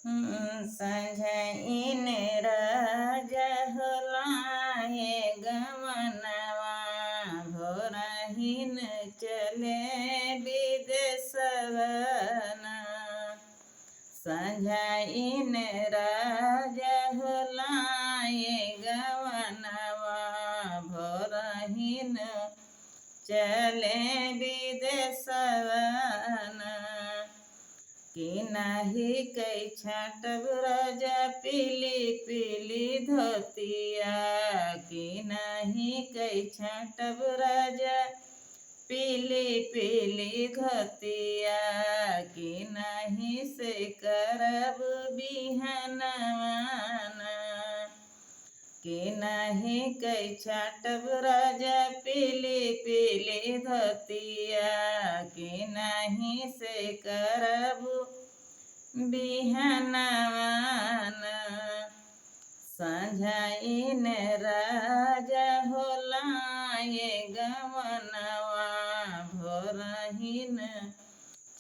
संझइन राजा होलाए गमनवा भोरहिन चले विदेशवना संझइन राजा होलाए गमनवा भोरहिन चले विदेशवना कि नाही कई छाटब राजा पीली पीली धोतिया कि नाही कई छाटब राजा पीली पीली धोतिया कि नहीं से करब बिहनवाना कि नहीं कई छाटब राजा पीली पीली धोतिया कि नहीं से करब बिहनवाना संझइन राजा होलाए गमनवा भोरहिन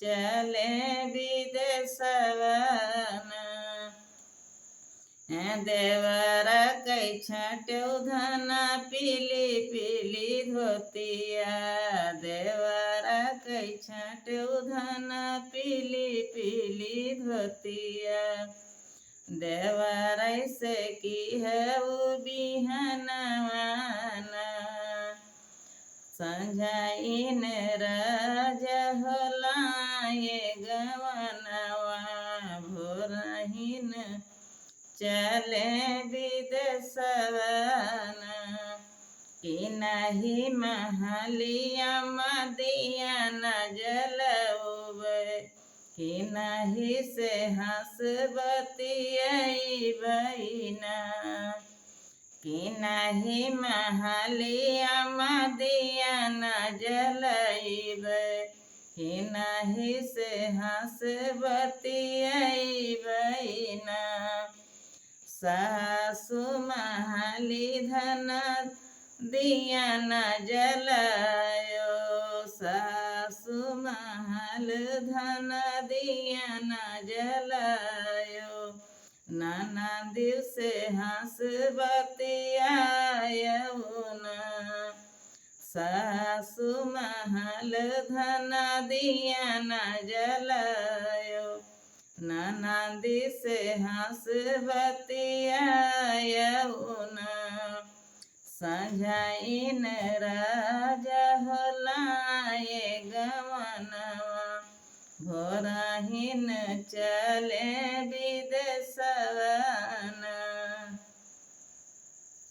चले विदेशवना देवरा कई छाटौ धना पीली पीली धोतिया देवरा कई छाटौ धना पीली पीली धोतिया देवरा से की है वो बिहनवाना संझइन राजा होलाए गमनवा भोरहिन चले विदेशवना कि नहीं महलिया मदिया न जलौबे कि नहीं से हंस बतियैबैना कि नहीं महलिया मदिया न जलैबे कि नहीं से हंस बतियैबैना सासु महली धन दिया न जलायो सासु महल धन दिया न जलायो नाना दिवसे हंस बतियायौना सासु महल धन दिया न जलायो नाना दिसे हंस बतियायौना संझइन राजा होलाए गमनवा भोरहिन चले विदेशवना।